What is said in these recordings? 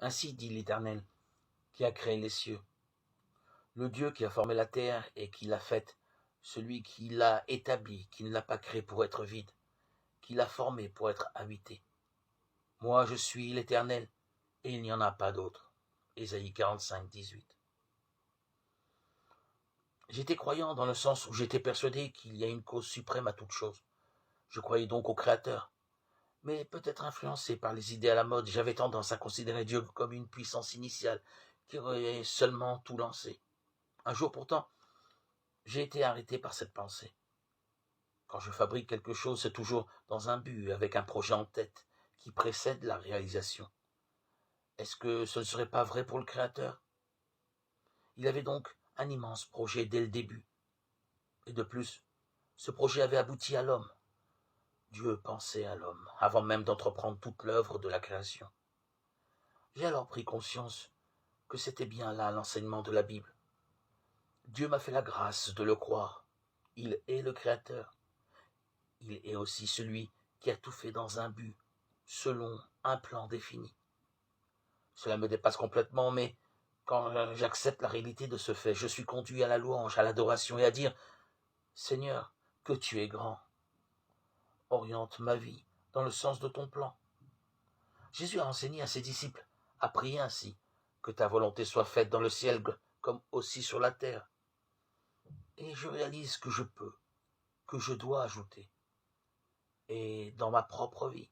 Ainsi dit l'Éternel, qui a créé les cieux, le Dieu qui a formé la terre et qui l'a faite, celui qui l'a établi, qui ne l'a pas créé pour être vide, qui l'a formé pour être habité. Moi, je suis l'Éternel, et il n'y en a pas d'autre. Ésaïe 45, 18. J'étais croyant dans le sens où j'étais persuadé qu'il y a une cause suprême à toute chose. Je croyais donc au Créateur. Mais peut-être influencé par les idées à la mode, j'avais tendance à considérer Dieu comme une puissance initiale qui aurait seulement tout lancé. Un jour pourtant, j'ai été arrêté par cette pensée. Quand je fabrique quelque chose, c'est toujours dans un but, avec un projet en tête, qui précède la réalisation. Est-ce que ce ne serait pas vrai pour le Créateur? Il avait donc un immense projet dès le début. Et de plus, ce projet avait abouti à l'homme. Dieu pensait à l'homme, avant même d'entreprendre toute l'œuvre de la création. J'ai alors pris conscience que c'était bien là l'enseignement de la Bible. Dieu m'a fait la grâce de le croire. Il est le Créateur. Il est aussi celui qui a tout fait dans un but, selon un plan défini. Cela me dépasse complètement, mais quand j'accepte la réalité de ce fait, je suis conduit à la louange, à l'adoration et à dire « Seigneur, que tu es grand. Oriente ma vie dans le sens de ton plan. » Jésus a enseigné à ses disciples à prier ainsi, que ta volonté soit faite dans le ciel comme aussi sur la terre. Et je réalise que je peux, que je dois ajouter. Et dans ma propre vie.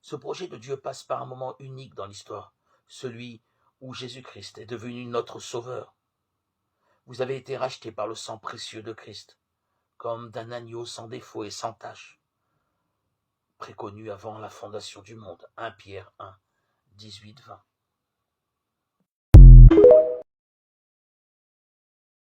Ce projet de Dieu passe par un moment unique dans l'histoire, celui où Jésus-Christ est devenu notre sauveur. Vous avez été rachetés par le sang précieux de Christ, comme d'un agneau sans défaut et sans tache, préconnu avant la fondation du monde. 1 Pierre 1, 18-20.